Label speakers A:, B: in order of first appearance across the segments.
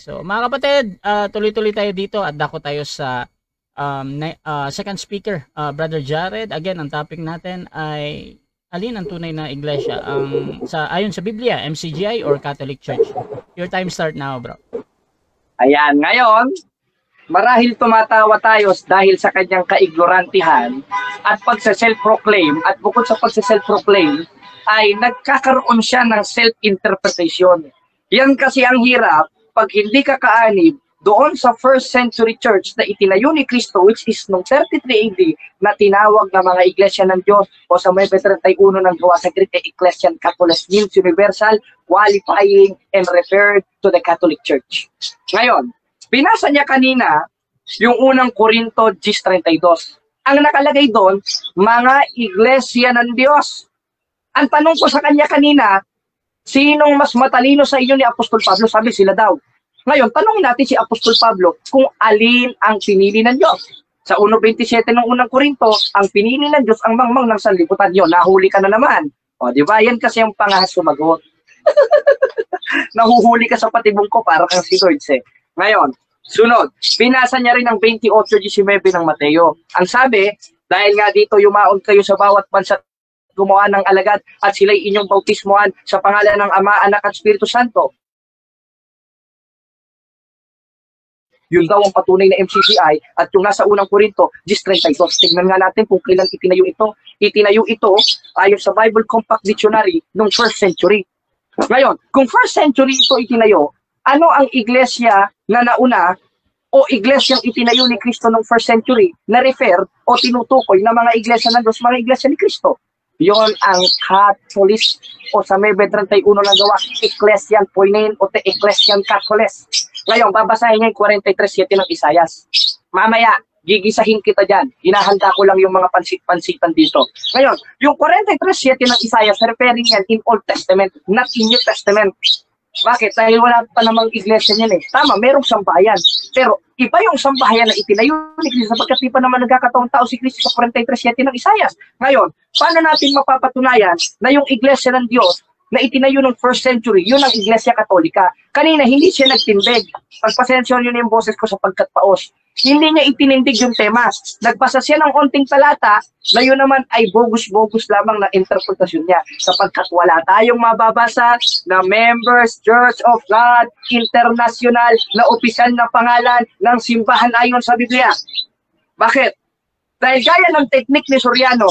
A: So, mga kapatid, tuloy-tuloy tayo dito at dako tayo sa second speaker, Brother Jared. Again, ang topic natin ay alin ang tunay na iglesia? Ayon sa Biblia, MCGI or Catholic Church? Your time start now, bro.
B: Ayan, ngayon, marahil tumatawa tayo dahil sa kanyang kaignorantihan at pagsa-self-proclaim, at bukod sa pagsa-self-proclaim, ay nagkakaroon siya ng self-interpretation. Yan kasi ang hirap pag hindi ka kaanib doon sa first century church na itinayo ni Cristo, which is noong 33 AD, na tinawag na mga iglesia ng Diyos, o sa may 31 ng gawa sa Greek, Ecclesian Catholicos, means universal, qualifying, and referred to the Catholic Church. Ngayon, binasa niya kanina yung unang Korinto 10:32. Ang nakalagay doon, mga iglesia ng Diyos. Ang tanong ko sa kanya kanina, sinong mas matalino sa inyo ni Apostol Pablo? Sabi sila daw. Ngayon, tanongin natin si Apostol Pablo kung alin ang pinili ng Diyos. Sa 1:27 ng unang Korinto, ang pinili ng Diyos ang mangmang ng sanlibutan. Yun, nahuli ka na naman. O, di ba? Yan kasi ang pangahas sumagot. Nahuhuli ka sa patibong ko para kang si Lords eh. Ngayon, sunod, binasa niya rin ang 28:19 ng Mateo. Ang sabi, dahil nga dito yumaon kayo sa bawat bansa gumawa ng alagad at sila'y inyong bautismohan sa pangalan ng Ama, Anak at Espiritu Santo. Yun daw ang patunay na MCGI at yung nasa unang Korinto 10:32. Tingnan nga natin kung kailan itinayo ito. Itinayo ito ayon sa Bible Compact Dictionary noong 1st century. Ngayon, kung 1st century ito itinayo, ano ang iglesia na nauna o iglesyang itinayo ni Kristo noong 1st century na refer o tinutukoy na mga iglesia ng Diyos, mga iglesia ni Kristo? Yon ang Catholic o sa may 31 ng gawa, Ecclesian Poinen o the Ecclesian Catholicos. Ngayon, babasahin niya yung 43:7 ng Isayas. Mamaya, gigisahin kita dyan. Hinahanda ko lang yung mga pansit-pansitan dito. Ngayon, yung 43:7 ng Isayas, referring yan in Old Testament, not in New Testament. Bakit? Dahil wala pa namang iglesia niyan eh. Tama, merong sambahayan. Pero iba yung sambahayan na itinayo ni Cristo sapagkat di pa naman nagkakataong tao si Cristo sa 43:7 ng Isayas. Ngayon, paano natin mapapatunayan na yung iglesia ng Diyos na itinayo ng 1st century, yun ang Iglesia Katolika? Kanina, hindi siya nagtindig. Pagpasensyon yun yung boses ko sapagkat paos. Hindi niya itinindig yung tema. Nagbasa siya ng onting talata na yun naman ay bogus-bogus lamang na interpretasyon niya. Sapagkat wala tayong mababasa na Members Church of God International na opisyal na pangalan ng simbahan ayon sa Biblia. Bakit? Dahil gaya ng teknik ni Soriano,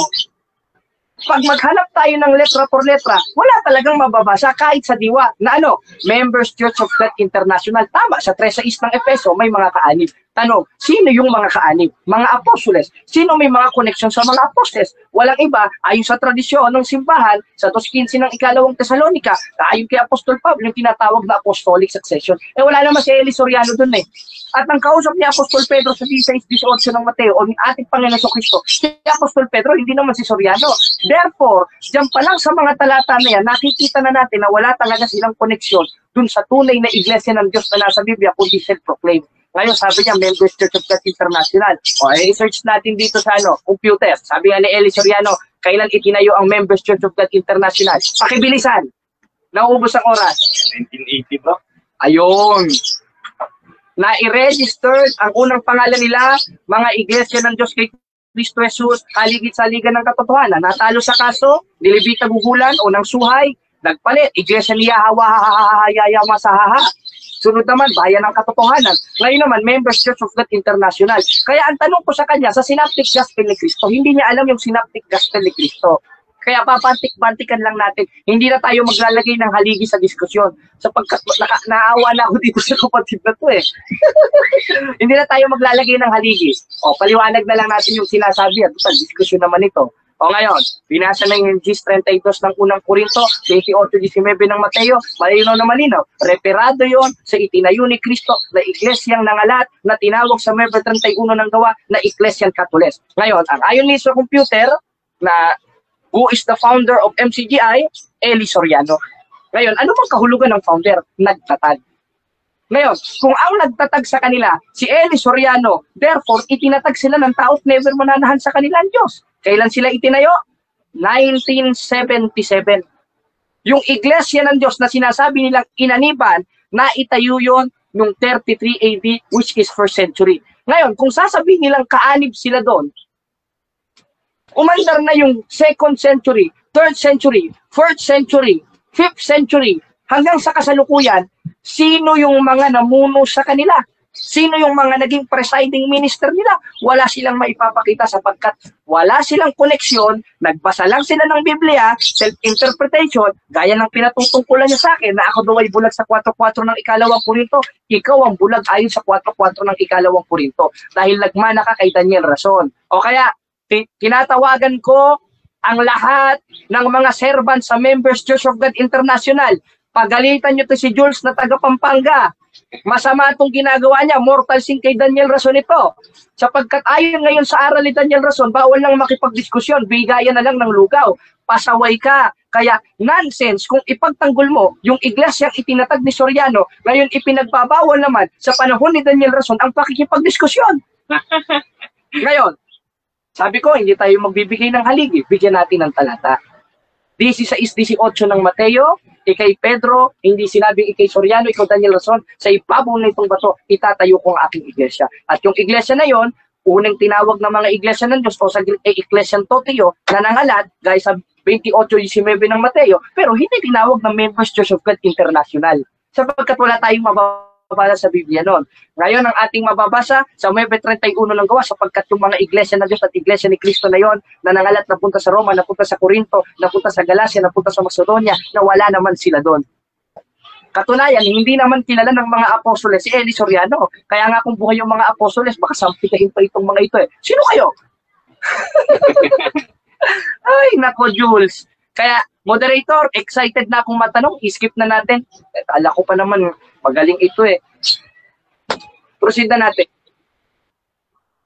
B: pag maghanap tayo ng letra por letra, wala talagang mababasa kahit sa diwa na Members Church of God International. Tama, sa 3:6 ng Efeso, may mga kaanib. Tanong, sino yung mga kaanib? Mga apostoles. Sino may mga connection sa mga apostoles? Walang iba, ayon sa tradisyon ng simbahan, sa 2:15 ng ikalawang Tesalonika, ayon kay Apostol Pablo, yung tinatawag na apostolic succession. Wala naman si Eli Soriano dun eh. At ang kausap ni Apostol Pedro sa 16:18 ng Mateo o ng ating Panginoon Kristo, si Apostol Pedro, hindi naman si Soriano. Therefore, diyan pa lang sa mga talata na yan, nakikita na natin na wala talaga silang koneksyon dun sa tunay na iglesia ng Diyos na nasa Biblia, kundi self-proclaim. Ngayon, sabi niya, Members Church of God International. O, i-search natin dito sa computer. Sabi nga ni Eli Soriano, kailan itinayo ang Members Church of God International? Pakibilisan. Nauubos ang oras.
C: 1980 ba?
B: Ayun. Na-i-registered ang unang pangalan nila, mga iglesia ng Diyos kay Kristo Jesus, kaligid-saligan ng katotohanan. Natalo sa kaso, nilibita gugulan o ng suhay, nagpalit, iglesia niya hawa masahaha. Sunod naman, bayan ng katotohanan. Ngayon naman, Members Church of God International. Kaya ang tanong ko sa kanya, sa Synoptic Gospel ni Cristo, hindi niya alam yung Synoptic Gospel ni Cristo. Kaya papantik-bantikan lang natin. Hindi na tayo maglalagay ng haligi sa diskusyon. Sapagkat naawa na ako dito sa kapatid na to eh. Hindi na tayo maglalagay ng haligi. O, paliwanag na lang natin yung sinasabi at sa diskusyon naman ito. O ngayon, binasa na yung 10:32 ng unang Korinto, 28:19 ng Mateo, malinaw na malinaw. Referado yon sa itinayo ni Kristo na iglesyang nangalat na tinawag sa Member 31 ng gawa na Ecclesian Catholicos. Ngayon, ang ayon ni sa computer na who is the founder of MCGI, Eli Soriano. Ngayon, ano bang kahulugan ng founder? Nagtatag. Ngayon, kung ang nagtatag sa kanila, si Eli Soriano, therefore, itinatag sila ng tao't never mananahan sa kanilang Diyos. Kailan sila itinayo? 1977. Yung iglesia ng Diyos na sinasabi nilang inaniban, na itayo yun nung 33 AD, which is 1st century. Ngayon, kung sasabihin nilang kaanib sila doon, umandar na yung 2nd century, 3rd century, 4th century, 5th century, hanggang sa kasalukuyan, sino yung mga namuno sa kanila? Sino yung mga naging presiding minister nila? Wala silang maipapakita sapagkat wala silang koneksyon, nagbasa lang sila ng Biblia, self-interpretation, gaya ng pinatutungkulan niya sa akin na ako daw ay bulag sa 4.4 ng ikalawang Korinto, ikaw ang bulag ayon sa 4.4 ng ikalawang Korinto dahil nagmana ka kay Daniel Rason. O kaya, tinatawagan ko ang lahat ng mga servants sa Members Church of God International. Pagalitan nyo to si Jules na taga Pampanga. Masama itong ginagawa niya, mortal sin kay Daniel Rason ito. Sapagkat ayon ngayon sa aral ni Daniel Rason, bawal lang makipagdiskusyon, bigayan na lang ng lugaw, pasaway ka. Kaya nonsense kung ipagtanggol mo yung iglesyang itinatag ni Soriano, ngayon ipinagbabawal naman sa panahon ni Daniel Rason ang pakikipagdiskusyon. Ngayon, sabi ko, hindi tayo magbibigay ng haligi, bigyan natin ng talata. 16:18 ng Mateo, ikay Pedro, hindi sinabing ikay Soriano, ikaw Daniel Rason, sa ibabaw na itong bato, itatayo ko ang aking iglesia. At yung iglesia na yon, unang tinawag ng mga iglesia ng Diyos o sa Ecclesian Toteo na nangalat, guys, sa 28:19 ng Mateo, pero hindi tinawag ng Members Church of God International. Sapagkat wala tayong mababasa sa Biblia noon. Ngayon, ang ating mababasa sa 9:31 ng Gawa, sapagkat yung mga iglesia ng Diyos at iglesia ni Kristo na yon, na nangalat, napunta sa Roma, napunta sa Corinto, napunta sa Galacia, napunta sa Macedonia, na wala naman sila doon. Katunayan, hindi naman kilala ng mga apostoles si Eli Soriano. Kaya nga kung buhay yung mga apostoles, baka sampitahin pa itong mga ito eh. Sino kayo? Ay, nako Jules. Kaya, moderator, excited na akong matanong. I-skip na natin. Kala ko pa naman, magaling ito eh. Proceed na natin.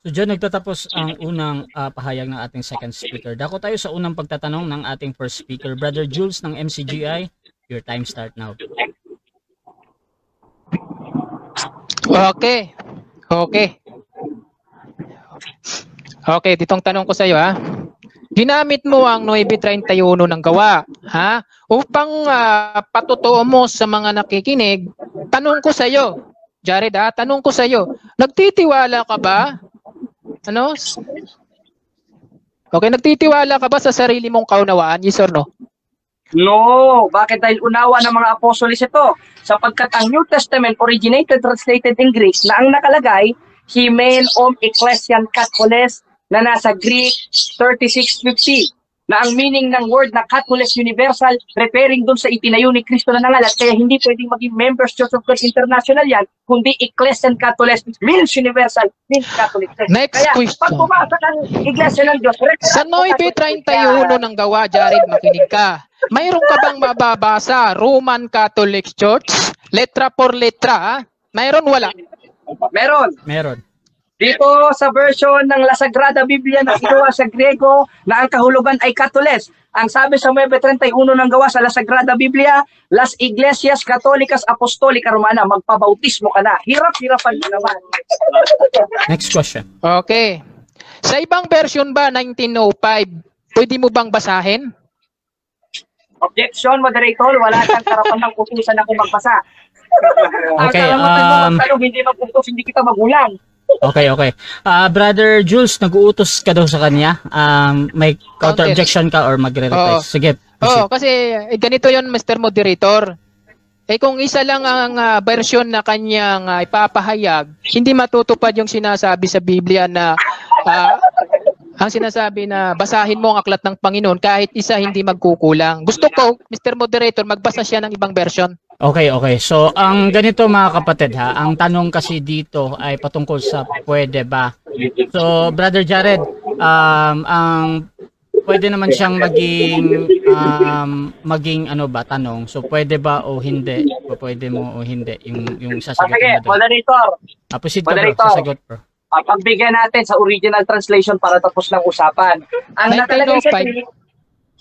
A: So dyan nagtatapos ang unang pahayag ng ating second speaker. Dako tayo sa unang pagtatanong ng ating first speaker. Brother Jules ng MCGI, your time start now.
C: Okay. Okay, ditong tanong ko sa iyo ha. Ginamit mo ang 9:31 ng Gawa, ha? Upang patutuo mo sa mga nakikinig. Tanong ko sa iyo, Jared, ha? Tanong ko sa iyo, nagtitiwala ka ba? Ano? Okay, nagtitiwala ka ba sa sarili mong kaunawaan? Yes or no?
B: No. Bakit? Dahil unawa ng mga apostoles ito. Sapagkat ang New Testament originated, translated in Greek, na ang nakalagay, Hymen Ecclesian Katholes, na nasa Greek 3650. Na ang meaning ng word na Katholes Universal, referring dun sa itinayo ni Kristo na nangalat, kaya hindi pwedeng maging Members Church of God International yan, kundi Ecclesian Katholes means Universal, means Catholic.
C: Next
B: kaya,
C: question.
B: pag pumasa ng Iglesia ng Diyos,
C: Sa 9:31 ng Gawa, Jared, makinig ka. Mayroon ka bang mababasa Roman Catholic Church? Letra por letra, ha? Mayroon, wala?
B: Meron. Dito sa version ng La Sagrada Biblia na kinuha sa Grego na ang kahulugan ay Katoles. Ang sabi sa 9:31 ng Gawa sa La Sagrada Biblia, Las Iglesias Católicas Apostolica Romana, magpabautismo ka na. Hirap-hirapan mo naman.
A: Next question.
C: Okay. Sa ibang version ba, 1905, pwede mo bang basahin?
B: Objection, moderator. Wala kang karapan ng utusan ako magbasa.
A: Okay,
B: Hindi mag-utos, hindi kita magulang.
A: Okay. Brother Jules, nag-uutos ka daw sa kanya. May counter objection ka or magre-reply?
C: Oo.
A: Sige.
C: Oo, kasi ganito yon, Mr. Moderator. Kung isa lang ang version na kanyang ipapahayag, hindi matutupad yung sinasabi sa Biblia na ang sinasabi na basahin mo ang aklat ng Panginoon kahit isa hindi magkukulang. Gusto ko, Mr. Moderator, magbasa siya ng ibang version.
A: Okay. So, ang ganito mga kapatid ha, ang tanong kasi dito ay patungkol sa pwede ba. So, Brother Jared, ang pwede naman siyang maging ano ba, tanong. So, pwede ba o hindi? O pwede mo o hindi yung sasagot
B: Sige,
A: mo doon.
B: moderator.
A: Proceed ka bro, sasagot bro.
B: Pagbigyan natin sa original translation para tapos ng usapan. Ang nakalagay sa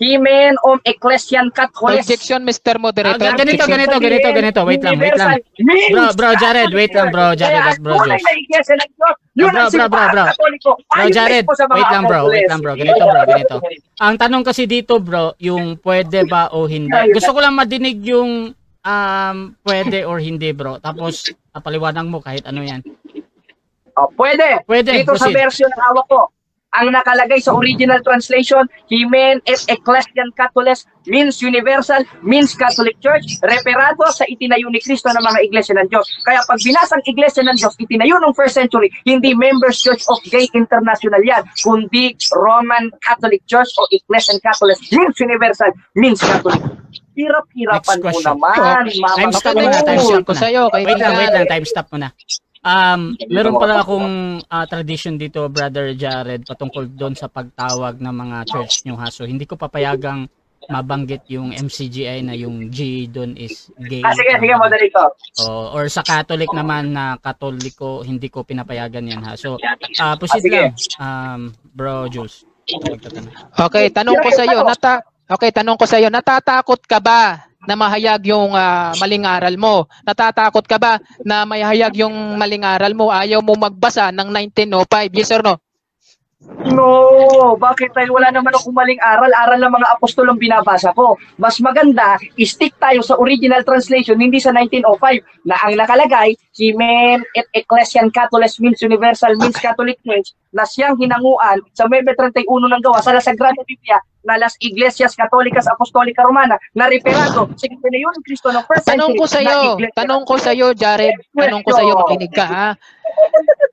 B: Hymen Ecclesian Katholes.
C: Objection, Mr. Moderator.
A: Ganito. Wait lang. Bro, Jared, wait lang bro. Jared, bro, Jules. Bro, Jared, wait lang bro. Ganito. Ang tanong kasi dito bro, yung pwede ba o hindi. Gusto ko lang madinig yung pwede or hindi, bro. Tapos, paliwanag mo kahit ano yan.
B: Pwede.
A: Pwede,
B: Dito sa
A: proceed.
B: version ng hawak ko, ang nakalagay sa original translation, Hymen et Ecclesian Catholes means universal, means Catholic Church, referado sa itinayo ni Kristo ng mga iglesia ng Diyos. Kaya pag binasang iglesia ng Diyos, itinayo ng first century, hindi Members Church of Gay International yan, kundi Roman Catholic Church o Ecclesian Catholes means universal, means Catholic. Hirap-hirapan
A: Next
B: mo
A: question.
B: naman, Mama.
A: Time stop
C: Okay,
A: muna, time
C: question
A: stop
C: ko
A: muna.
C: sa'yo,
A: Wait lang,
C: kaibigan.
A: time stop muna. Meron pala akong tradition dito, Brother Jared, patungkol doon sa pagtawag ng mga church nyo, ha. So, hindi ko papayagang mabanggit yung MCGI na yung G doon is gay.
B: Sige, moderator.
A: Or sa Catholic naman na Katoliko, hindi ko pinapayagan yan, ha. So, proceed
B: Sige.
A: lang, Bro Jules.
C: Okay, tanong ko sa iyo, natatakot ka ba na mahayag yung maling aral mo? Natatakot ka ba na mahayag yung maling aral mo? Ayaw mo magbasa ng 1905? Yes or no?
B: No, bakit? Dahil wala naman akong maling aral. Aral ng mga apostol ang binabasa ko. Mas maganda, stick tayo sa original translation, hindi sa 1905, na ang nakalagay, Hymen et Ecclesian Catholes means universal, means Catholic Church, na siyang hinanguan sa Mebe 31 ng gawa sa La Sagrada Biblia, na Las Iglesias Católicas Apostolica Romana, na referado sa itinayo ni Kristo ng first century.
C: Tanong ko sa iyo, Jared, tanong ko sa iyo, makinig ka, ha?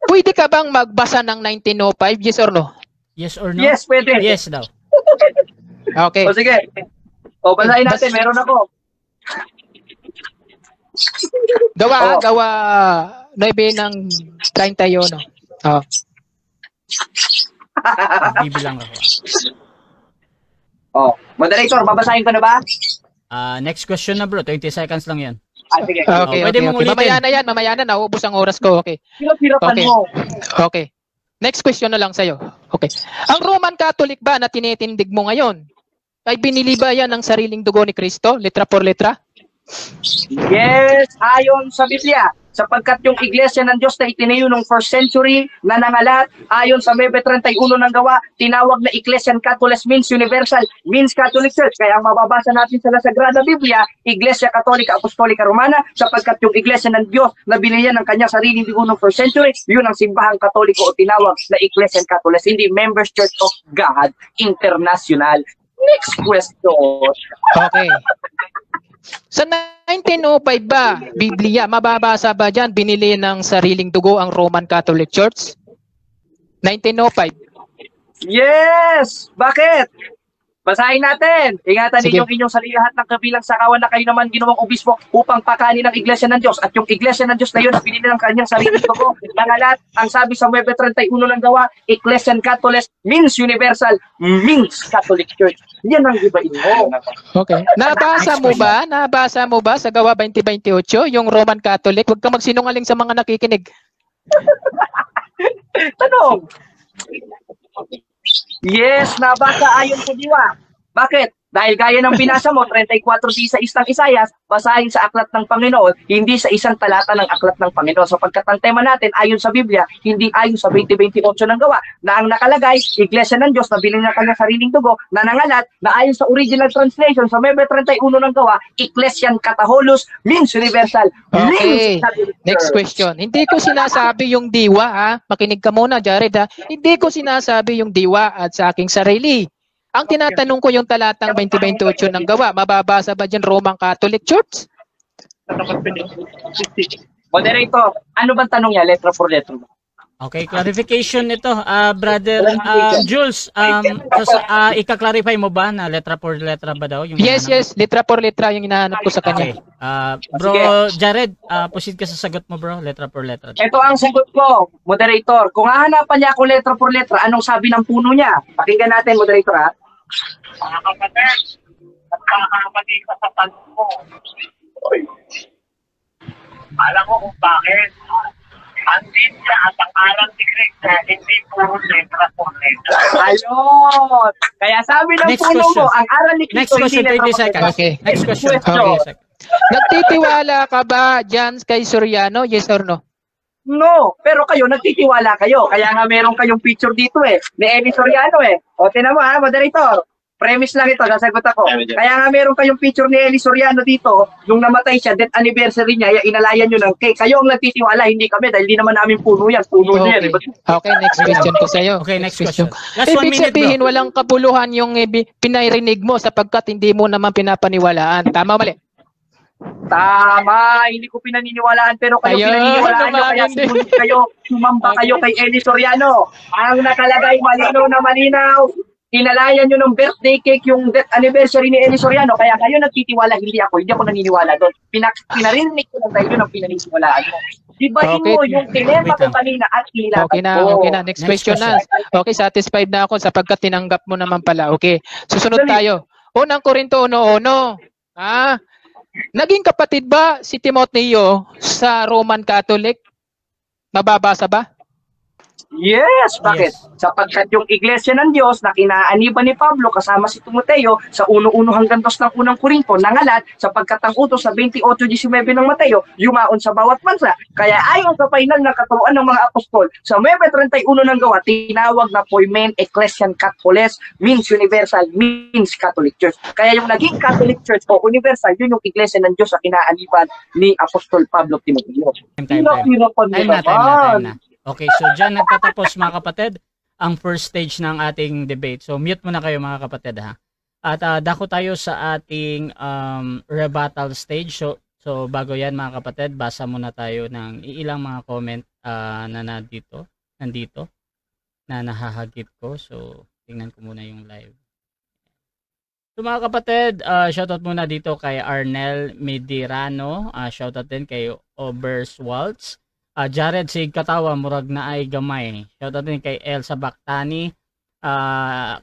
C: Pwede ka bang magbasa ng 1905? Yes or no?
A: Yes or no?
B: Yes, pwede.
A: Yes daw.
C: Okay.
B: O sige. O, basahin natin. Meron ako.
C: Gawa 9 ng 31. Oh.
A: Bibilang ako.
B: Moderator, babasahin ko na ba?
A: Next question na, bro. 20 seconds lang yan.
B: Sige.
C: Okay,
A: pwede mong ulitin.
C: Mamaya na, nauubos ang oras ko. Okay.
B: Hirap-hirapan
C: Okay.
B: mo.
C: Okay. Next question na lang sa'yo. Okay. Ang Roman Catholic ba na tinitindig mo ngayon, ay binili ba yan ng sariling dugo ni Kristo? Letra por letra?
B: Yes, ayon sa Biblia. Sapagkat yung iglesia ng Diyos na itinayo noong first century, na nangalat, ayon sa Mebe 31 ng gawa, tinawag na Ecclesian Catholes means universal, means Catholic Church. Kaya ang mababasa natin sa La Sagrada Biblia, Iglesia Católica Apostolica Romana, sapagkat yung iglesia ng Diyos na binigyan ng kanyang sariling dugo noong first century, yun ang simbahang Katoliko o tinawag na Ecclesian Catholes, hindi Members Church of God International. Next question.
C: Okay. Sa 1905 ba, Biblia, mababasa ba dyan, binili ng sariling dugo ang Roman Catholic Church? 1905.
B: Yes! Bakit? Basahin natin. Ingatan
C: Sige.
B: ninyong inyong sarili lahat ng kabilang sakawan na kayo naman ginawang obispo upang pakanin ng iglesia ng Diyos. At yung iglesia ng Diyos na yun, pinili ng kanyang sarili dugo. Nangalat, ang sabi sa Webe 31 ng gawa, Ecclesian Catholes means universal, means Catholic Church. Yan ang ibain mo.
C: Okay. Nabasa mo ba sa gawa 2028 yung Roman Catholic? Huwag ka magsinungaling sa mga nakikinig.
B: Tanong. Yes, nabasa ayon sa diwa. Bakit? Dahil gaya ng binasa mo, 34 di sa isang Isayas, basahin sa aklat ng Panginoon, hindi sa isang talata ng aklat ng Panginoon. Sapagkat ang tema natin, ayon sa Biblia, hindi ayon sa 2028 ng gawa, na ang nakalagay, Iglesia ng Diyos na bilang ng kanyang sariling dugo, na nangalat, na ayon sa original translation, sa Mebe 31 ng gawa, Ecclesian Catholos means universal.
C: Okay.
B: Means Catholic
C: Next
B: Church.
C: question. Hindi ko sinasabi yung diwa, ha? Makinig ka muna, Jared, ha? Hindi ko sinasabi yung diwa at sa aking sarili. Ang tinatanong ko yung talatang 2028 ng gawa, mababasa ba dyan Roman Catholic Church?
B: Moderator, ano bang tanong niya? Letra for letra.
A: Okay, clarification nito, Brother Jules. Ika-clarify mo ba na letra por letra ba daw? Yung
C: Yes, letra por letra yung hinahanap ko sa
A: Okay.
C: kanya.
A: Bro Jared, proceed ka sa sagot mo, bro. Letra por letra.
B: Ito ang sagot ko, moderator. Kung hahanapan niya ako letra por letra, anong sabi ng puno niya? Pakinggan natin, moderator, ha?
D: Mga kapatid, nagkakamali ka sa tanong mo. Alam mo kung bakit? Ang Biblia at ang aral ni Cristo, hindi puro letra por letra.
B: Ayun! Kaya sabi ng
A: Next
B: puno
A: question.
B: mo, ang aral ni
A: Next
B: Cristo,
A: question,
B: hindi
A: 20
B: letra por letra.
A: seconds.
C: Okay.
A: Next question.
B: Okay.
C: Nagtitiwala ka ba dyan kay Soriano? Yes or no?
B: No, pero kayo, nagtitiwala kayo. Kaya nga meron kayong picture dito ni Eli Soriano O, tinan mo ha, moderator. Premise lang ito, nasagot ako. Kaya nga meron kayong picture ni Eli Soriano dito, nung namatay siya, death anniversary niya, inalayan nyo ng cake. Kayo ang nagtitiwala, hindi kami, dahil di naman namin puno yan. Puno niya yan.
C: Okay, next question ko sa iyo.
A: Okay, next question. Last 1
C: Ibig
A: minute,
C: sabihin,
A: bro.
C: walang kabuluhan yung pinarinig mo sapagkat hindi mo naman pinapaniwalaan. Tama o mali?
B: Tama, hindi ko pinaniniwalaan, pero kayo
C: Ayun,
B: pinaniniwalaan nyo, kaya
C: naman,
B: sumunod kayo, sumamba kayo kay Eli Soriano. Ang nakalagay malinaw na malinaw, inalayan nyo ng birthday cake yung death anniversary ni Eli Soriano, kaya kayo nagtitiwala, hindi ako naniniwala doon. Pinarinig ko lang tayo ng pinaniniwalaan mo. Dibahin
C: Okay.
B: mo yung dilema
A: Wait
B: ko
A: lang.
B: kanina at nilaban
C: Okay na,
B: ko.
C: okay na. Next question na. Okay, satisfied na ako sapagkat tinanggap mo naman pala. Okay, susunod tayo. Unang Korinto 1:1. Naging kapatid ba si Timoteo sa Roman Catholic? Mababasa ba?
B: Yes, bakit?
A: Yes.
B: Sapagkat yung iglesia ng Diyos na kinaaniban ni Pablo kasama si Timoteo sa 1:1 hanggang 2 ng unang Korinto nangalat sapagkat ang utos sa 28:19 ng Mateo yumaon sa bawat bansa. Kaya ayon sa final ng katuruan ng mga apostol sa 9:31 ng gawa, tinawag na Poimen Ecclesian Catholes, means universal, means Catholic Church. Kaya yung naging Catholic Church o universal, yun yung iglesia ng Diyos sa kinaaniban ni Apostol Pablo Timoteo.
A: Time na. Okay, so dyan nagtatapos mga kapatid ang first stage ng ating debate. So mute muna kayo mga kapatid ha. At dako tayo sa ating rebuttal stage. So bago yan mga kapatid, basa muna tayo ng ilang mga comment na nandito na nahahagip ko. So tingnan ko muna yung live. So mga kapatid, shoutout muna dito kay Arnel Medirano, shoutout din kay Oberswaltz. Jared Sig Katawa, murag na ay gamay. Shoutout din kay Elsa Bactani,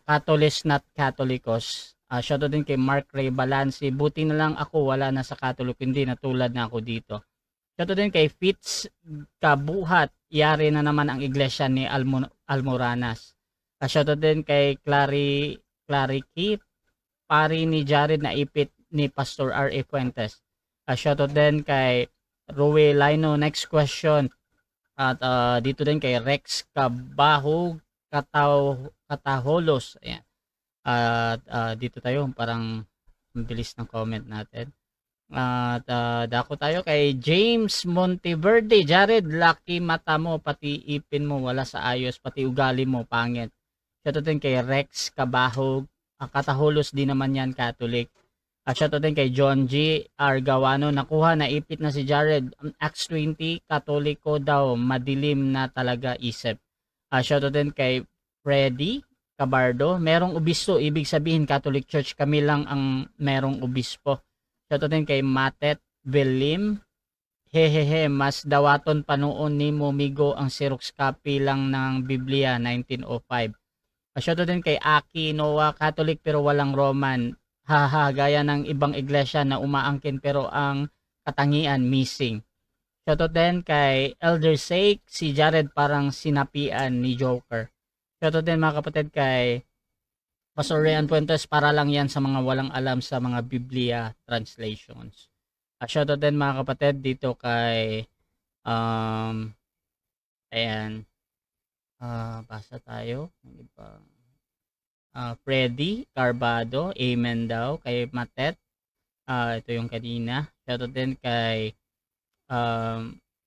A: Catholis not Catholicos. Shoutout din kay Mark Ray Balansi. Buti na lang ako wala na sa Catholic, hindi na tulad na ako dito. Shoutout din kay Fitz Kabuhat, yari na naman ang iglesia ni Almoranas. Shoutout din kay Clary Kit, pari ni Jared na ipit ni Pastor R.A. Fuentes. Shoutout din kay Rowe Lino, next question. At dito din kay Rex Kabaho Kataholos. Ayan. At dito tayo, parang bilis ng comment natin. At dako tayo kay James Monteverde. Jared, lucky mata mo, pati ipin mo wala sa ayos, pati ugali mo pangit. Shoutout din kay Rex Kabaho Kataholos, din naman yan Catholic. Shoutout din kay John G. Argawano, nakuha na ipit na si Jared. Acts 20, Katoliko daw, madilim na talaga isip. Shoutout din kay Freddy Cabardo, merong obispo, ibig sabihin Catholic Church, kami lang ang merong obispo. Shoutout din kay Matet Belim, hehehe, mas dawaton pa noon ni Momigo ang Xerox copy lang ng Biblia 1905. Shoutout din kay Aki Noah, Catholic pero walang Roman. Haha, gaya ng ibang iglesia na umaangkin pero ang katangian missing. Shoutout din kay Elder Sake, si Jared parang sinapian ni Joker. Shoutout din mga kapatid kay Pastor Rian Fuentes, para lang yan sa mga walang alam sa mga Biblia translations. Shoutout din mga kapatid dito kay ayan, basa tayo ng iba. Freddy Carbado, amen daw kay Matet. Ito yung kanina. Shoutout din kay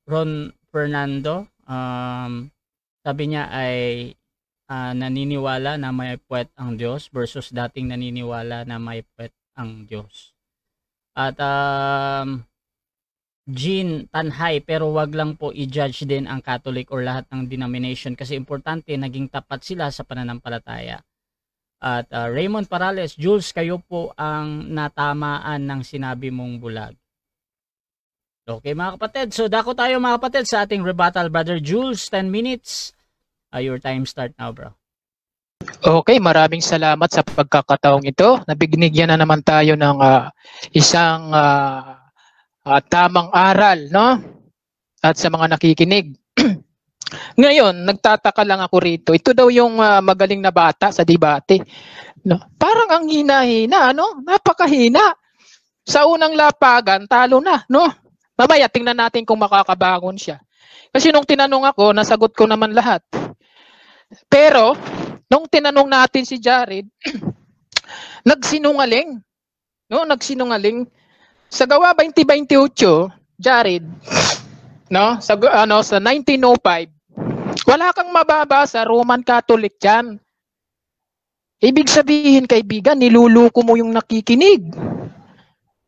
A: Ron Fernando. Sabi niya ay naniniwala na may puwet ang Diyos versus dating naniniwala na may puwet ang Diyos. At Jean Tanhay, pero wag lang po i-judge din ang Catholic or lahat ng denomination kasi importante naging tapat sila sa pananampalataya. At Raymond Parales, Jules, kayo po ang natamaan ng sinabi mong bulag. Okay mga kapatid, so dako tayo mga kapatid sa ating rebuttal. Brother Jules, 10 minutes. Your time start now, bro.
C: Okay, maraming salamat sa pagkakataong ito. Nabigyan na naman tayo ng isang tamang aral, no? At sa mga nakikinig. Ngayon, nagtataka lang ako rito. Ito daw yung magaling na bata sa debate. No? Parang ang hina-hina, no? Napakahina. Sa unang lapagan, talo na, no? Mamaya, tingnan natin kung makakabangon siya. Kasi nung tinanong ako, nasagot ko naman lahat. Pero, nung tinanong natin si Jared, nagsinungaling. No, nagsinungaling. Sa Gawa 20:28, Jared, no, sa 1905, wala kang mababasa Roman Catholic diyan. Ibig sabihin, kaibigan, niluluko mo yung nakikinig.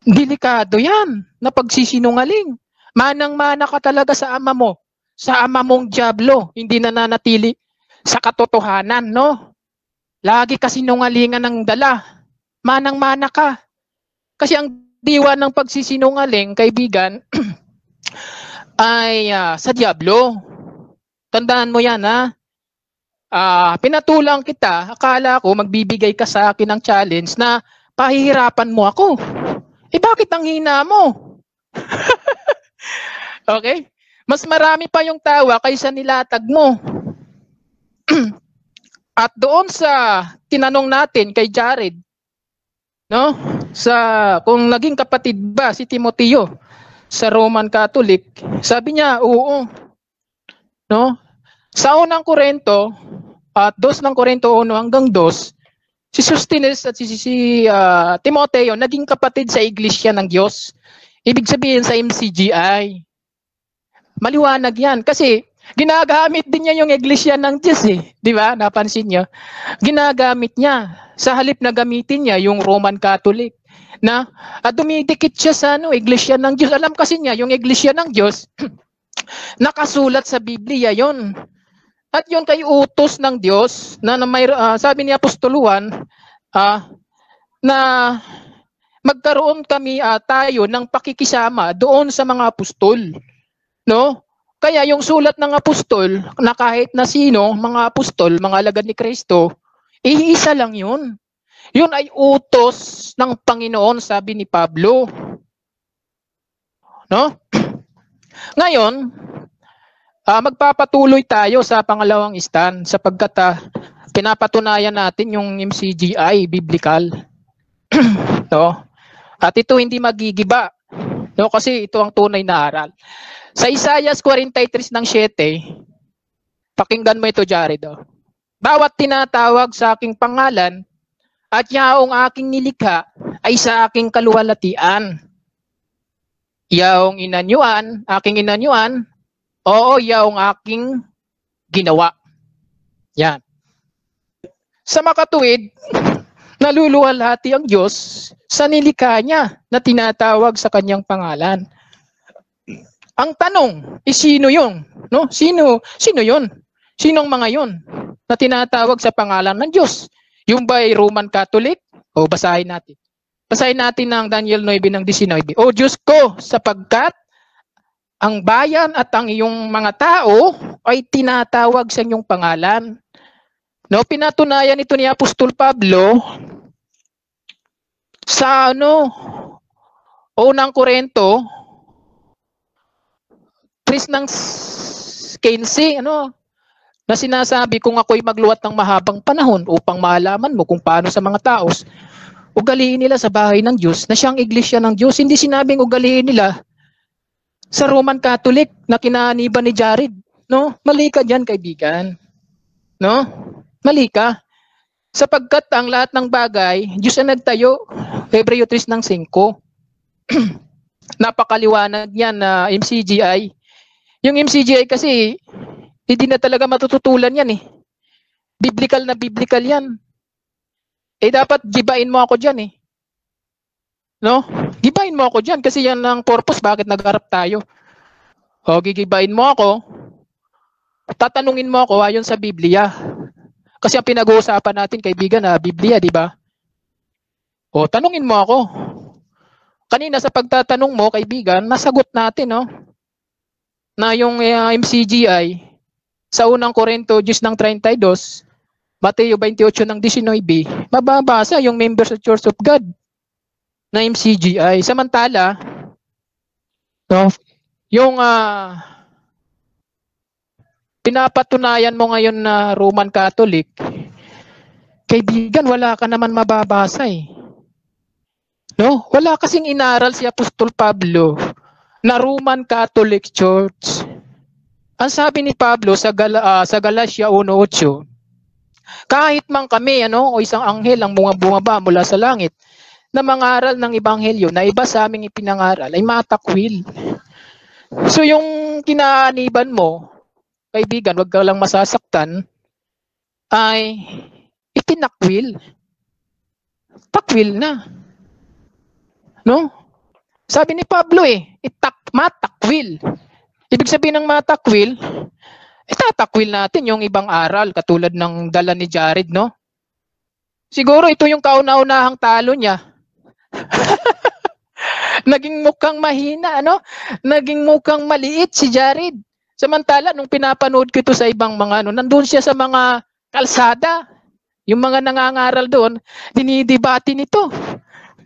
C: Delikado 'yan na pagsisinungaling. Manang-mana ka talaga sa ama mo, sa ama mong diablo, hindi nananatili sa katotohanan, no? Lagi ka sinungalingan ng dala. Manang-mana ka. Kasi ang diwa ng pagsisinungaling, kaibigan, ay sa diablo. Tandaan mo yan, ha? Pinatulang kita, akala ko magbibigay ka sa akin ng challenge na pahihirapan mo ako. Bakit ang hina mo? Okay? Mas marami pa yung tawa kaysa nilatag mo. At doon sa tinanong natin kay Jared, no? Kung naging kapatid ba si Timoteo sa Roman Catholic, sabi niya, oo. No? Sa unang Korinto, at 2 ng Korinto 1 hanggang 2, si Sosthenes at si Timoteo naging kapatid sa Iglesia ng Diyos. Ibig sabihin sa MCGI. Maliwanag yan kasi ginagamit din niya yung Iglesia ng Diyos eh. Di ba? Napansin niyo? Ginagamit niya. Sa halip na gamitin niya yung Roman Catholic na dumidikit siya sa Iglesia ng Diyos. Alam kasi niya yung Iglesia ng Diyos nakasulat sa Biblia yon. At yon kay utos ng Diyos na may sabi ni Apostol Juan na magkaroon kami tayo ng pakikisama doon sa mga apostol, no? Kaya yung sulat ng apostol na kahit na sino, mga apostol, mga alagad ni Kristo, iisa lang yun. Yun ay utos ng Panginoon, sabi ni Pablo. No? Ngayon, magpapatuloy tayo sa pangalawang stand sapagkat pinapatunayan natin yung MCGI biblical. No? At ito hindi magigiba. No? Kasi ito ang tunay na aral. Sa Isaiah 43:7, pakinggan mo ito, Jared. Bawat tinatawag sa aking pangalan at yaong aking nilikha ay sa aking kaluwalhatian. Yaong inanyuan, aking inanyuan, oo, yaong aking ginawa. Yan. Sa makatuwid, naluluwalhati ang Diyos sa nilikha niya na tinatawag sa kanyang pangalan. Ang tanong, sino yun? No? Sino yun? Sinong mga yun na tinatawag sa pangalan ng Diyos? Yung ba ay Roman Catholic? O basahin natin. Basahin natin ng Daniel 9:19. O Diyos ko, sapagkat ang bayan at ang iyong mga tao ay tinatawag sa inyong pangalan. No, pinatunayan ito ni Apostol Pablo sa unang Korinto 3:15, na sinasabi kung ako'y magluwat ng mahabang panahon upang malaman mo kung paano sa mga taos ugaliin nila sa bahay ng Diyos na siyang iglesia ng Diyos. Hindi sinabing ugaliin nila sa Roman Catholic na kinaniban ni Jared. No? Mali ka dyan, kaibigan. No? Mali ka. Sapagkat ang lahat ng bagay, Diyos ang nagtayo. Hebreo 3:5. Napakaliwanag yan na MCGI. Yung MCGI kasi, hindi na talaga matututulan yan eh. Biblical na biblical yan. Dapat gibain mo ako dyan eh. No? Gibain mo ako dyan kasi yan ang purpose bakit nagharap tayo. O, gigibain mo ako, tatanungin mo ako ayon sa Biblia. Kasi ang pinag-uusapan natin, kaibigan, Biblia, di ba? O, tanungin mo ako. Kanina sa pagtatanong mo, kaibigan, nasagot natin, no? Na yung MCGI, sa unang Korinto 10:32, Mateo 28:19, mababasa yung members of Church of God na MCGI. Samantala, no, yung pinapatunayan mo ngayon na Roman Catholic, kaibigan, wala ka naman mababasa eh. No? Wala kasing inaral si Apostol Pablo na Roman Catholic Church. Ang sabi ni Pablo sa Galatia 1:8, Kahit man kami, o isang anghel ang bumaba mula sa langit na mangaral ng ebanghelyo na iba sa aming ipinangaral ay matakwil. So yung kinaaniban mo, kaibigan, wag ka lang masasaktan, ay itinakwil. Takwil na. No? Sabi ni Pablo matakwil. Ibig sabihin ng matakwil, itatakwil natin yung ibang aral katulad ng dala ni Jared, no? Siguro ito yung kauna-unahang talo niya. Naging mukhang mahina, Naging mukhang maliit si Jared. Samantala, nung pinapanood ko ito sa ibang mga, nandun siya sa mga kalsada. Yung mga nangangaral doon, dinidebate nito.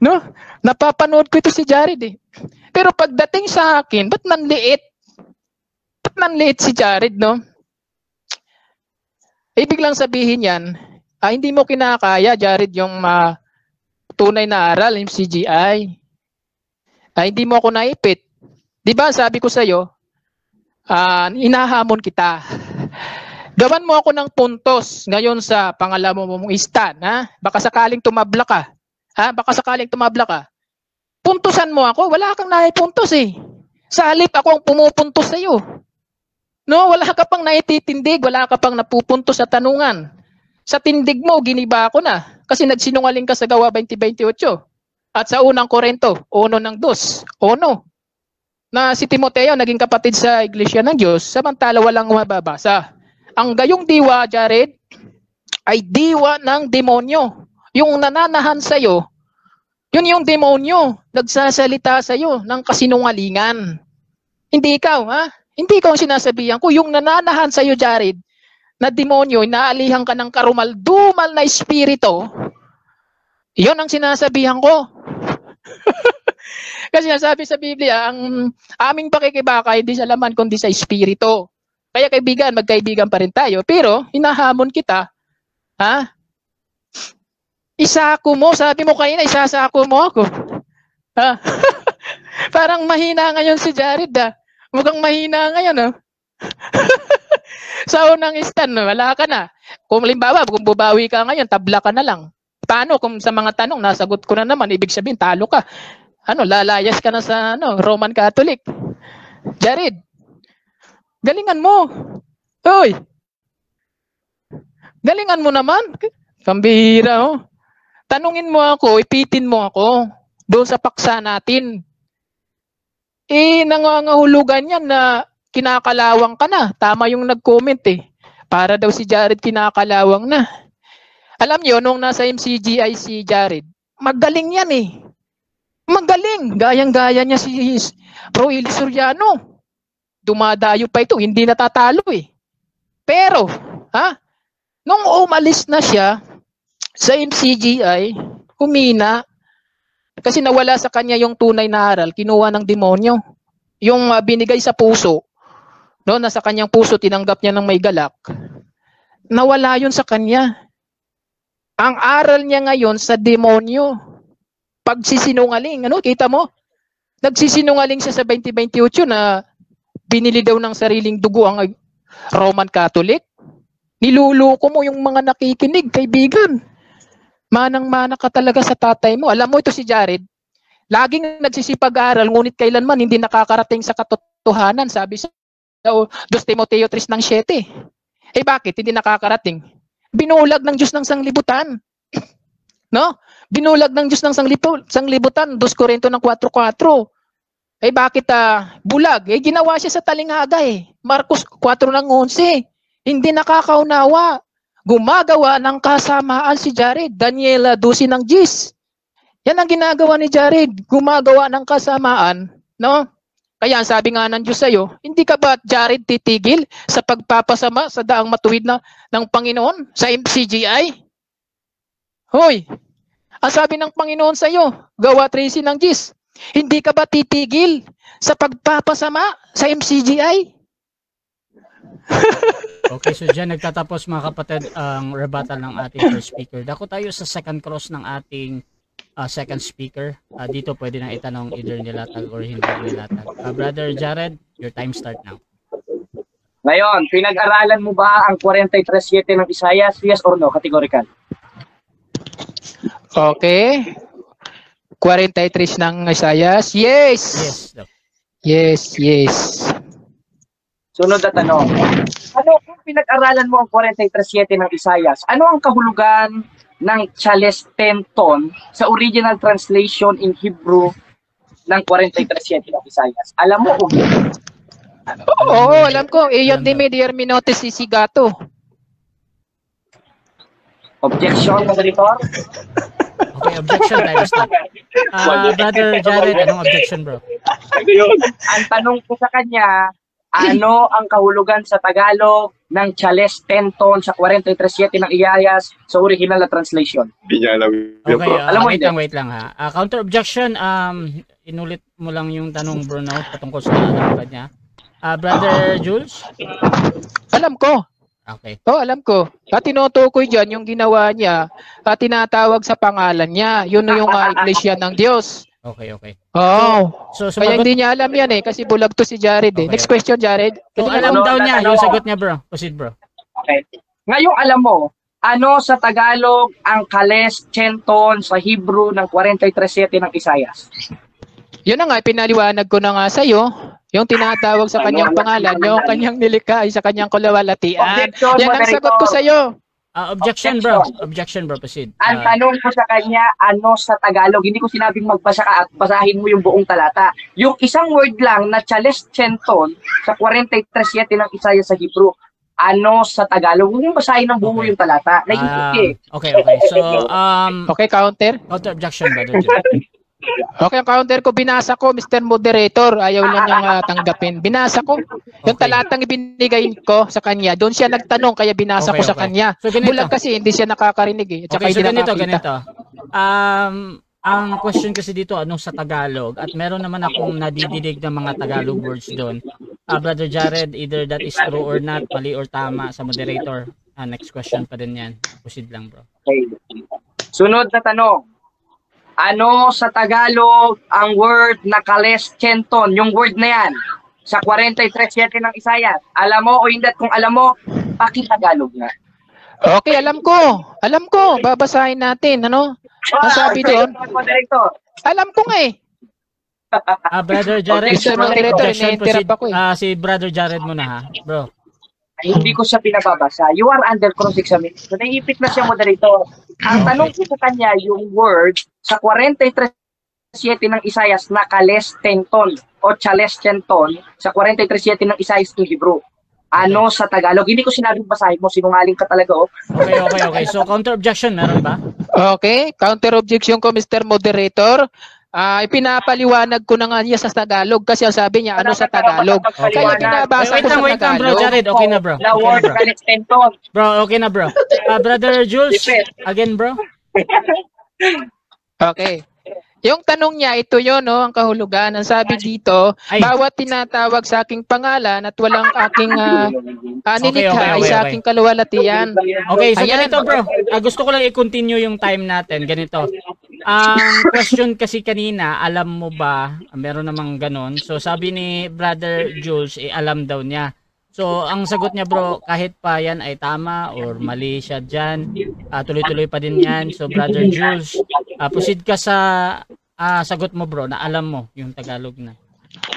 C: No? Napapanood ko ito si Jared Pero pagdating sa akin, ba't nanliit? Ba't nanliit si Jared, no? Ibig lang sabihin yan, hindi mo kinakaya, Jared, yung tunay na aral, yung CGI. Hindi mo ako naipit. Di ba, sabi ko sa'yo, inahamon kita. Gawan mo ako ng puntos ngayon sa pangalawa mong stand, ha? Baka sakaling tumabla ka. Baka sakaling tumabla ka. Puntusan mo ako, wala kang naipuntos Sa halip ako ang pumupuntos sa iyo. No, wala ka pang naititindig, wala ka pang napupuntos sa tanungan. Sa tindig mo, giniba ako na. Kasi nagsinungaling ka sa Gawa 20:28. At sa unang Korinto, 1:2, na si Timoteo naging kapatid sa Iglesia ng Diyos, samantala walang mababasa. Ang gayong diwa, Jared, ay diwa ng demonyo. Yung nananahan sa'yo, yun yung demonyo. Nagsasalita sa'yo ng kasinungalingan. Hindi ikaw, Hindi ikaw ang sinasabihan ko. Yung nananahan sa'yo, Jared, na demonyo, inaalihan ka ng karumal-dumal na espiritu, yun ang sinasabihan ko. Kasi nasabi sa Biblia, ang aming pakikibaka hindi sa laman kundi sa espiritu. Kaya kaibigan, magkaibigan pa rin tayo. Pero, hinahamon kita, isako mo, sabi mo kanina, isasako mo ako. Parang mahina ngayon si Jared, Mukhang mahina ngayon, Sa unang stand, wala ka na. Kung limbawa, kung bubawi ka ngayon, tabla ka na lang. Paano kung sa mga tanong, nasagot ko na naman, ibig sabihin, talo ka. Lalayas ka na sa Roman Catholic. Jared, galingan mo. Hoy. Galingan mo naman. Pambihira, Tanungin mo ako, ipitin mo ako doon sa paksa natin. Nangangahulugan yan na kinakalawang ka na. Tama yung nag-comment Para daw si Jared kinakalawang na. Alam niyo, nung nasa MCGI si Jared, magaling yan Magaling. Gayang-gaya niya si Bro Eli Soriano. Dumadayo pa ito, hindi natatalo Pero, nung umalis na siya sa MCGI, humina. Kasi nawala sa kanya yung tunay na aral, kinuha ng demonyo. Yung binigay sa puso, nasa kanyang puso, tinanggap niya ng may galak. Nawala yun sa kanya. Ang aral niya ngayon sa demonyo. Pagsisinungaling, kita mo? Nagsisinungaling siya sa 20:28 na binili daw ng sariling dugo ang Roman Catholic. Niluluko mo yung mga nakikinig, kaibigan. Manang-mana ka talaga sa tatay mo. Alam mo ito si Jared, laging nagsisipag-aral, ngunit kailanman hindi nakakarating sa katotohanan. Sabi sa 2 Timoteo 3:7. Bakit hindi nakakarating? Binulag ng Diyos ng sanglibutan. Binulag ng Diyos ng sanglibutan, 2 Korinto 4:4. Bakit bulag? Ginawa siya sa talinghaga Marcos 4:11. Hindi nakakaunawa. Gumagawa ng kasamaan si Jared. Daniela 12:10. Yan ang ginagawa ni Jared. Gumagawa ng kasamaan. Kaya sabi nga ng Diyos sa'yo, hindi ka ba, Jared, titigil sa pagpapasama sa daang matuwid ng Panginoon sa MCGI? Hoy, ang sabi ng Panginoon sa'yo, Gawa 13:10, hindi ka ba titigil sa pagpapasama sa MCGI?
A: Okay, so dyan nagtatapos mga kapatid ang rebuttal ng ating first speaker. Dako tayo sa second cross ng ating second speaker. Dito pwede nang itanong either nilatag or hindi nilatag. Brother Jared, your time start now.
B: Ngayon, pinag-aralan mo ba ang 43:7 ng Isaias? Yes or no? Categorical.
C: Okay. 43 ng Isaias. Yes.
A: Yes, Doc.
C: Yes, yes.
B: Sunod na tanong. Ano kung pinag-aralan mo ang 43:7 ng Isaias? Ano ang kahulugan ng chalestenton sa original translation in Hebrew ng 43:7 ng Isaias? Alam mo o hindi?
C: Oo, alam ko. Iyon din may Hermeneutes Sisigato.
B: Objection, moderator?
A: Okay, objection tayo. Stop. Brother Jared, anong objection, bro?
B: Ang tanong ko sa kanya, ano ang kahulugan sa Tagalog ng chalestenton sa 43:7 ng Isaias sa original na translation?
A: Okay,
B: Alam mo,
A: wait lang ha. Counter objection, inulit mo lang yung tanong, bro, no, patungkol sa kanya. Brother Jules?
C: Alam ko.
A: Okay.
C: Oh, alam ko. At tinutukoy dyan yung ginawa niya at tinatawag sa pangalan niya. Yun yung iglesia ng Diyos.
A: Okay, okay.
C: Oh.
A: So,
C: Kaya
A: sumagot.
C: hindi niya alam yan eh kasi bulag to si Jared eh.
A: Okay,
C: Next
A: okay.
C: question, Jared.
A: So,
C: Kasi
A: alam
B: ano,
A: daw niya,
B: ano?
A: yung sagot niya, bro. Proceed, bro.
B: Okay. Ngayong alam mo, ano sa Tagalog ang chalestenton sa Hebrew ng 43:7 ng Isaias?
C: yun na nga, pinaliwanag ko na nga sa'yo. Yung tinatawag sa kanyang pangalan, yung kanyang nilikha ay sa kanyang kalawalatian.
B: Objection,
C: Yan ang sagot ko sa'yo.
A: Objection, bro. Objection, bro. Proceed.
B: Ang tanong ko sa kanya, ano sa Tagalog? Hindi ko sinabing magbasa ka at basahin mo yung buong talata. Yung isang word lang na chalestenton sa 43:7 ng Isaias sa Hebrew, ano sa Tagalog? Huwag mong basahin ng buo
A: Okay.
B: yung talata. Naisip eh.
A: Okay, okay. So,
C: Okay, counter.
A: counter objection, brother Jules.
C: Okay, ang counter ko, binasa ko, Mr. Moderator. Ayaw lang niyang tanggapin. Binasa ko. Yung
A: Okay.
C: talatang ibinigay ko sa kanya, doon siya nagtanong, kaya binasa
A: Okay,
C: ko sa
A: okay.
C: kanya.
A: So, ganito.
C: Bulag kasi, hindi siya nakakarinig eh. At saka
A: Okay, so
C: hindi
A: ganito,
C: nakakita.
A: ganito. Ang question kasi dito, anong sa Tagalog? At meron naman akong nadidinig ng mga Tagalog words doon. Brother Jared, either that is true or not, mali or tama sa moderator. Next question pa din yan. Proceed lang, bro.
B: Okay. Sunod na tanong. Ano sa Tagalog ang word na chalestenton? Yung word na yan sa 43:7 ng Isaias. Alam mo o hindi? At kung alam mo, pakitagalog na.
C: Okay, alam ko. Alam ko. Babasahin natin. Ano? Ang sabi doon,
B: Moderator.
C: alam ko nga eh.
A: Brother Jared,
C: Mr. Moderator,
A: objection,
C: ina-interrupt ako eh.
A: si Brother Jared muna ha, bro.
B: Ay, hindi ko siya pinababasa. You are under cross-examination. Naiipit na siya, moderator. Ang tanong ko sa kanya, yung word sa 43:7 ng Isaias na chalestenton o chalestenton sa 43:7 ng Isaias ng Hebrew. Ano sa Tagalog? Hindi ko sinabing basahin mo. Sinungaling ka talaga, oh.
A: Okay, okay, okay. So, counter objection, meron ba?
C: Okay, counter objection ko, Mr. Moderator. Ipinapaliwanag ko na nga niya sa Tagalog kasi ang sabi niya ano sa Tagalog.
A: Okay.
C: Kaya binabasa ko sa
A: Wait lang, bro.
C: Tagalog.
A: Jared, okay na, bro.
B: The
A: Okay
B: word
A: na, bro.
B: chalestenton.
A: Bro, okay na, bro. Brother Jules, again, bro.
C: Okay. Yung tanong niya, ito yun, no, ang kahulugan. Ang sabi dito,
A: Ay.
C: bawat tinatawag sa aking pangalan at walang aking nilikha
A: Okay,
C: ay sa aking kaluwalhatian.
A: Okay, so
C: Ayan.
A: ganito, bro. Gusto ko lang i-continue yung time natin. Ganito. Ang question kasi kanina, alam mo ba, meron namang ganon. So, sabi ni Brother Jules, alam daw niya. So, ang sagot niya, bro, kahit pa yan ay tama or mali siya dyan, tuloy-tuloy pa din yan. So, Brother Jules, proceed ka sa sagot mo, bro, na alam mo yung Tagalog na.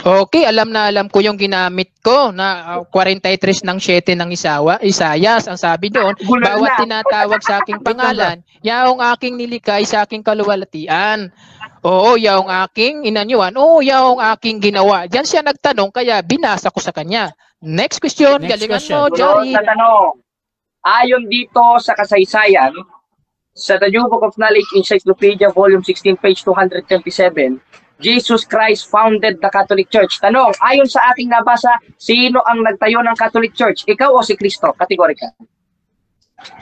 C: Okay, alam na alam ko yung ginamit ko na 43 ng 7 ng Isayas. Ang sabi doon, bawat tinatawag sa aking pangalan, yaong aking nilikha ay sa aking kaluwalhatian. Oo, yaong aking inanyuan. Oo, yaong aking ginawa. Diyan siya nagtanong, kaya binasa ko sa kanya. Next question,
A: Next
C: galingan
A: question.
C: mo,
B: Sunod
C: Jared.
B: na tanong. Ayon dito sa kasaysayan, sa The New Book of Knowledge Encyclopedia, Volume 16, page 227, Jesus Christ founded the Catholic Church. Tanong, ayon sa ating nabasa, sino ang nagtayo ng Catholic Church? Ikaw o si Kristo? Kategorika.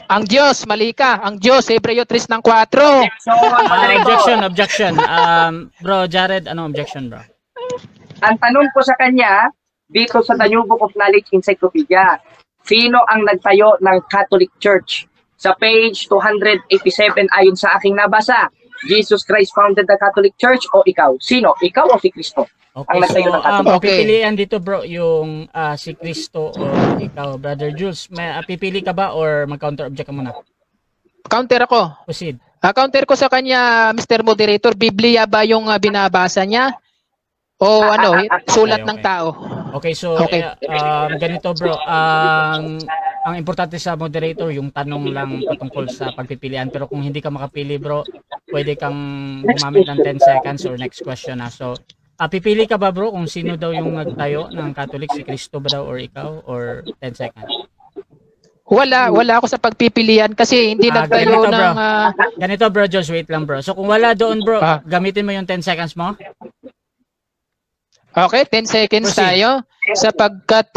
C: Ang Diyos, mali ka. Ang Diyos, Hebreo 3 ng 4.
B: So, moderator,
A: Objection. Bro, Jared, anong objection, bro?
B: ang tanong ko sa kanya, dito sa The New Book of Knowledge Encyclopedia, sino ang nagtayo ng Catholic Church? Sa page 287 ayon sa aking nabasa, Jesus Christ founded the Catholic Church o ikaw? Sino? Ikaw o si Kristo?
A: Okay,
B: Ang nagtayo ng Catholic.
A: pagpipilian dito bro, yung si Cristo o ikaw, Brother Jules. May pipili ka ba or mag-counter object ka muna?
C: Counter ako.
A: Proceed.
C: Counter ko sa kanya, Mr. Moderator, Biblia ba yung binabasa niya? O sulat
A: okay.
C: ng tao?
A: Okay, so
C: Okay.
A: Ganito bro, ang importante sa moderator yung tanong lang patungkol sa pagpipilian, pero kung hindi ka makapili bro, pwede kang gumamit ng 10 seconds or next question na. So pipili ka ba bro kung sino daw yung nagtayo ng Catholic, si Cristo ba daw or ikaw, or 10 seconds?
C: Wala ako sa pagpipilian kasi hindi nagtayo
A: ganito, bro.
C: ng...
A: Ganito bro, just wait lang bro. So kung wala doon bro, gamitin mo yung 10 seconds mo.
C: Okay, 10 seconds
A: Proceed.
C: tayo. Sapagkat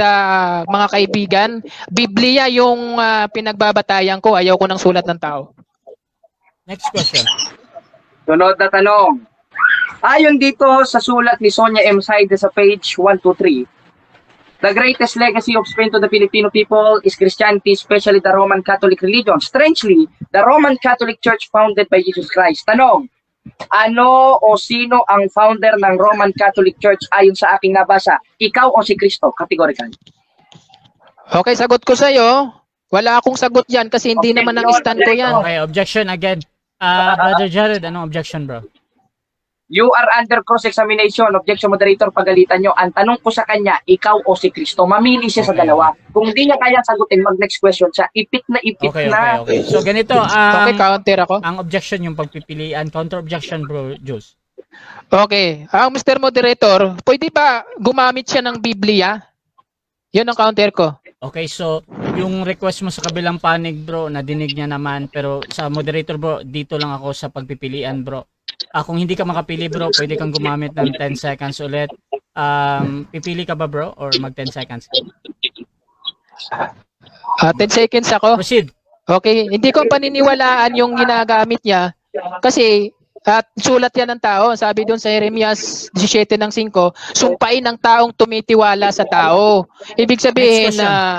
C: mga kaibigan, Biblia yung pinagbabatayan ko. Ayaw ko ng sulat ng tao.
A: Next question.
B: Sunod na tanong. Ayon dito sa sulat ni Sonia M. Saide sa page 123, the greatest legacy of Spain to the Filipino people is Christianity, especially the Roman Catholic religion. Strangely, the Roman Catholic Church founded by Jesus Christ. Tanong, ano o sino ang founder ng Roman Catholic Church ayon sa aking nabasa? Ikaw o si Kristo? Categorical.
C: Okay, sagot ko sa'yo. Wala akong sagot yan kasi hindi
B: Okay,
C: naman ang stand ko yan.
A: Okay, objection again. Brother Jared, anong objection bro?
B: You are under cross-examination. Objection, moderator, pagalitan nyo. Ang tanong ko sa kanya, ikaw o si Kristo? Mamili siya sa
A: Okay.
B: dalawa. Kung hindi niya kaya sagutin, mag-next question siya. Ipit na ipit
A: Okay.
B: na.
A: So ganito,
C: Okay, counter ako.
A: ang objection yung pagpipilian, counter objection bro, Jules.
C: Okay. Mr. Moderator, pwede ba gumamit siya ng Biblia? Yun ang counter ko.
A: Okay, so yung request mo sa kabilang panig bro, nadinig niya naman, pero sa moderator bro, dito lang ako sa pagpipilian bro. Kung hindi ka makapili bro, pwede kang gumamit ng 10 seconds ulit. Pipili ka ba bro or mag 10 seconds?
C: 10 seconds ako.
A: Proceed.
C: Okay, hindi ko paniniwalaan yung ginagamit niya kasi sulat yan ng tao. Sabi doon sa Jeremias 17:5, sumpain ng taong tumitiwala sa tao. Ibig sabihin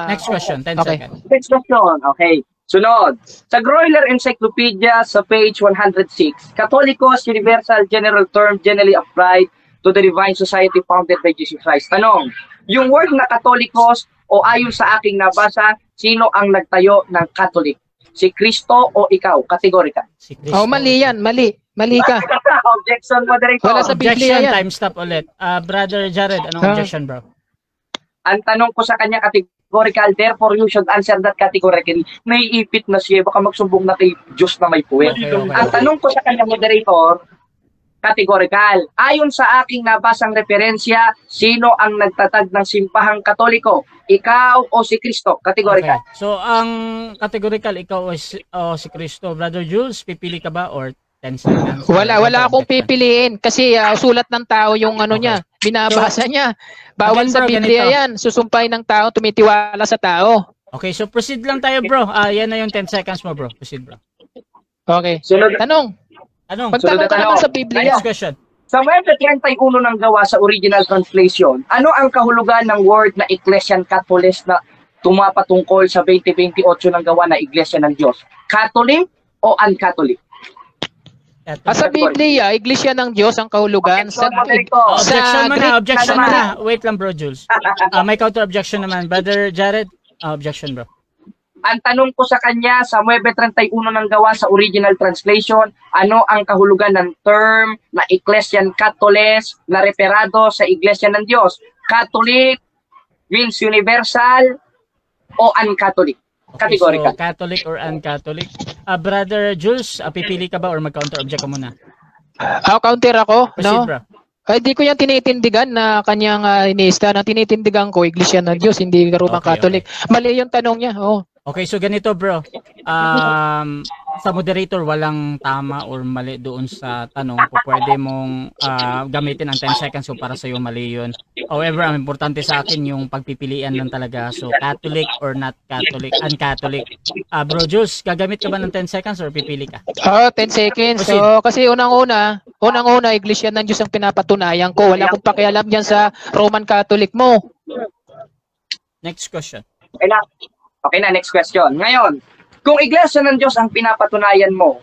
A: Next question, 10
C: okay.
A: seconds.
B: Next question. Okay. Sunod. Sa Groyler Encyclopedia sa page 106, Catholicos universal general term generally applied to the divine society founded by Jesus Christ. Tanong, yung word na Catholicos o ayon sa aking nabasa, sino ang nagtayo ng Catholic? Si Kristo o ikaw? Categorical.
A: Si Cristo.
C: Mali yan. Mali ka.
B: Objection, moderator.
C: Wala sa Biblia
A: Objection,
C: yan.
A: time stop ulit. Brother Jared, anong objection bro?
B: Ang tanong ko sa kanya, categorical, therefore you should answer that categorically. Naiipit na siya, baka magsumbong na kay Diyos na may puwet.
A: Okay.
B: Ang tanong ko sa kanya, moderator, categorical. Ayon sa aking nabasang referensya, sino ang nagtatag ng simpahang Katoliko? Ikaw o si Kristo? Categorical.
A: Okay. So, ang categorical, ikaw o si Cristo. Brother Jules, pipili ka ba or 10 seconds?
C: Wala akong pipiliin kasi sulat ng tao yung niya, binabasa niya. Bawal
A: Again,
C: sa
A: bro,
C: Biblia
A: ganito.
C: yan. Susumpay ng tao, tumitiwala sa tao.
A: Okay, so proceed lang tayo bro. Yan na yung 10 seconds mo bro. Proceed bro.
C: Okay.
B: Sunod,
C: Tanong.
A: Anong?
C: Magtanong ka
B: Sunod na
C: naman
B: tanong.
C: sa Biblia.
A: Next question.
B: sa Webes 31 ng gawa sa original translation, ano ang kahulugan ng word na Ecclesian Catholicos na tumapatungkol sa 2028 ng gawa na Iglesia ng Diyos? Catholic o un-Catholic?
C: Sa Biblia, Iglesia ng Diyos ang kahulugan. Sa
A: Objection mo
C: Greek
A: na, objection mo
B: naman.
A: na. Wait lang bro, Jules. May counter objection naman. Brother Jared, objection bro.
B: Ang tanong ko sa kanya, sa Webes 31 ng gawa sa original translation, ano ang kahulugan ng term na Ecclesian Catholicos na referado sa Iglesia ng Diyos? Catholic means universal o un-Catholic?
A: Okay,
B: Categorical.
A: so Catholic or un-Catholic. Brother Jules, pipili ka ba or mag-counter object ka muna?
C: Counter ako,
A: Proceed
C: no?
A: bro.
C: Hindi ko yan tinitindigan na kanyang iniista. Na tinitindigan ko, Iglesia ng Diyos, hindi Roman
A: Okay,
C: Catholic. Mali yung tanong niya. Oh.
A: Okay, so ganito bro. Sa moderator, walang tama or mali doon sa tanong. Kung pwede mong gamitin ang 10 seconds so para sa'yo mali yun. However, ang importante sa akin yung pagpipilian lang talaga. So, Catholic or not Catholic, un-Catholic. Bro Jules, gagamit ka ba ng 10 seconds or pipili ka?
C: 10 seconds. So, kasi unang-una, Iglesia ng Diyos ang pinapatunayan ko. Wala akong pakialam dyan sa Roman Catholic mo.
A: Next question.
B: Okay na, next question. Ngayon, kung Iglesia ng Diyos ang pinapatunayan mo,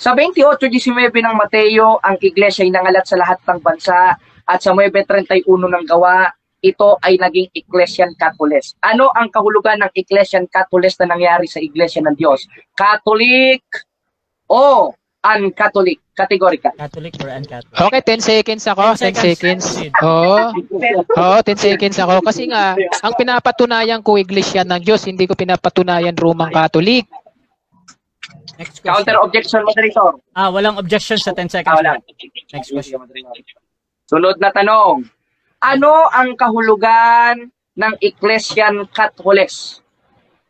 B: Sa 28:19 ng Mateo, ang iglesia ay nangalat sa lahat ng bansa at sa 9:31 ng Gawa, ito ay naging Ecclesian Catholicos. Ano ang kahulugan ng Ecclesian Catholicos na nangyari sa Iglesia ng Diyos? Catholic o un-Catholic? Categorical.
A: Catholic or un-Catholic?
C: Okay, 10 seconds ako. 10 seconds. Oo. 10 seconds ako. Kasi nga, ang pinapatunayan ko Iglesia ng Diyos, hindi ko pinapatunayan Roman Catholic.
A: Next question.
B: Counter objection, moderator.
A: Walang objection sa 10 seconds.
B: Wala.
A: Next question.
B: Sunod na tanong. Ano ang kahulugan ng Ecclesian Catholicos?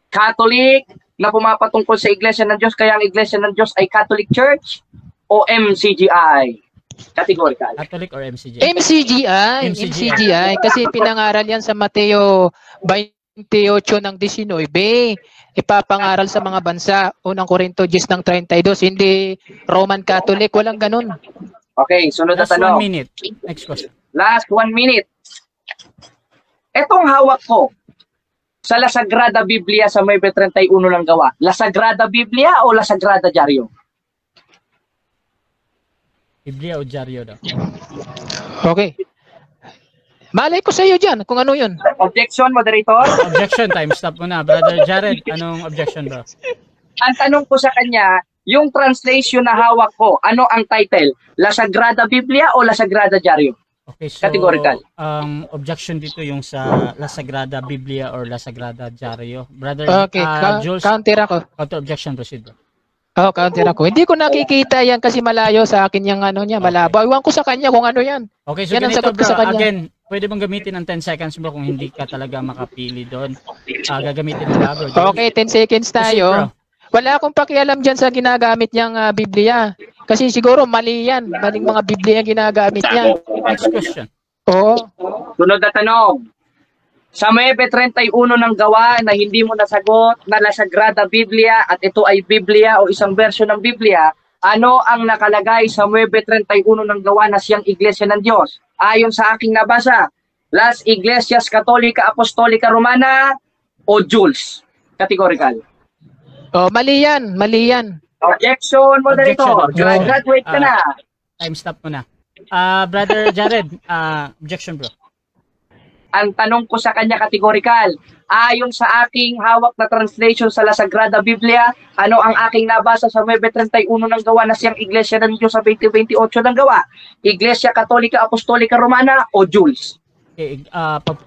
B: Catholic na pumapatungkol sa Iglesia ng Diyos, kaya ang Iglesia ng Diyos ay Catholic Church o MCGI? Categorical.
A: Catholic or MCGI?
C: MCGI. Kasi pinangaral yan sa Mateo 28 ng 19. Ipapangaral sa mga bansa. Unang Korinto 10 ng 32. Hindi Roman Catholic. Walang ganun.
B: Okay, sunod na
A: Last 1
B: tanong.
A: minute. Next question.
B: Last 1 minute. Etong hawak ko sa La Sagrada Biblia sa 9:31 ng Gawa. La Sagrada Biblia o La Sagrada Diario?
A: Biblia o Diaryo daw?
C: Okay. Malay ko sa iyo dyan kung ano yun.
B: Objection, moderator.
A: Objection time. Stop mo na. Brother Jared, anong objection bro?
B: Ang tanong ko sa kanya, yung translation na hawak ko, ano ang title? La Sagrada Biblia o La Sagrada Diario?
A: Okay, so
B: Categorical.
A: objection dito yung sa La Sagrada Biblia or La Sagrada Diario. Brother
C: Okay,
A: Jules,
C: counter ako.
A: counter objection, proceed bro.
C: Counter ako. Hindi ko nakikita yan kasi malayo sa akin yung ano niya, malabo. Iwan ko sa kanya kung ano yan.
A: Okay, so
C: Yan ang
A: ganito
C: sagot ko
A: bro,
C: sa kanya.
A: again, pwede bang gamitin ng 10 seconds bro kung hindi ka talaga makapili doon? Gagamitin nila bro.
C: Okay, 10 seconds
A: Proceed,
C: tayo.
A: bro.
C: Wala akong pakialam dyan sa ginagamit niyang Biblia. Kasi siguro mali yan. Maling mga Biblia yung ginagamit niya.
A: Next question.
C: Oo.
B: Sunod na tanong. Sa 9:31 ng Gawa na hindi mo nasagot na La Sagrada Biblia at ito ay Biblia o isang version ng Biblia, ano ang nakalagay sa 9:31 ng Gawa na siyang Iglesia ng Diyos? Ayon sa aking nabasa, Las Iglesias Católica Apostolica Romana o Jules? Categorical.
C: Mali yan. Mali yan.
B: Objection, moderator.
A: Objection.
B: Graduate ka na.
A: Time stop mo na. Brother Jared, objection bro.
B: Ang tanong ko sa kanya categorical. Ayon sa aking hawak na translation sa La Sagrada Biblia, ano ang aking nabasa sa 9:31 ng Gawa na siyang Iglesia ng Diyos sa 20:28 ng Gawa? Iglesia Católica Apostolica Romana o Jules?
A: Okay,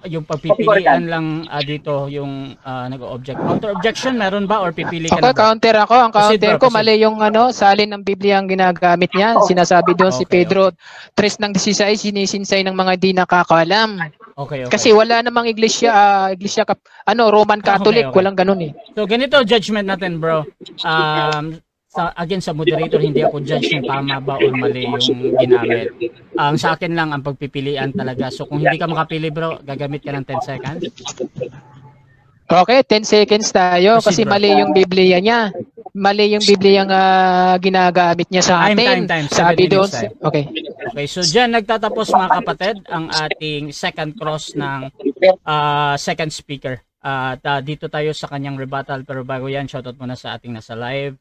A: yung pagpipilian lang dito yung nag-object. Counter objection meron ba or pipili ka na
C: Ako,
A: ba?
C: counter ako. Ang
A: Proceed,
C: counter
A: bro,
C: ko,
A: proceed.
C: mali yung salin ng Biblia ang ginagamit niya. Sinasabi doon si
A: Okay,
C: Pedro 3 ng 16, sinisinsay ng mga di nakakaalam.
A: Okay.
C: Kasi wala namang iglesia, Roman Catholic,
A: Okay.
C: walang ganun eh.
A: So ganito judgment natin bro. Again sa moderator, hindi ako judge kung tama ba o mali yung ginamit. Sa akin lang ang pagpipilian talaga. So kung hindi ka makapili bro, gagamit ka ng 10 seconds.
C: Okay, 10 seconds tayo
A: Proceed,
C: kasi
A: bro.
C: mali yung Biblia niya. Mali yung Biblia ang ginagamit niya sa atin.
A: Time. 7
C: Sabi doon,
A: minutes time.
C: okay.
A: Okay, so dyan nagtatapos mga kapatid ang ating second cross ng second speaker. At dito tayo sa kanyang rebuttal, pero bago yan, shoutout muna sa ating nasa live.